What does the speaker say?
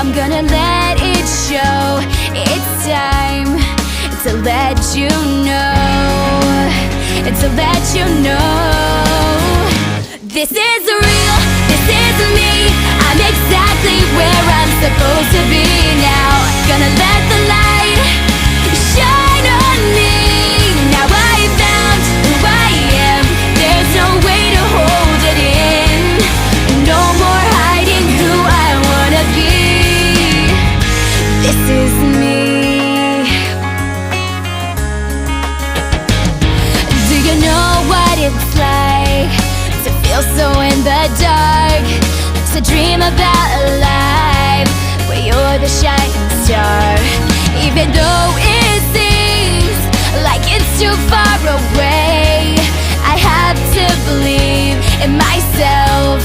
I'm gonna let it show. It's time to let you know, to let you know. This is real, this is me. I'm exactly where I'm supposed to be now. Gonna let the light shine on me. Now I found who I am. There's no way to hold it in. No more hiding who I wanna be. This is me. Do you know what it's like to feel so in the dark? To dream about a life where you're the shining star. Even though it seems like it's too far away, I have to believe in myself.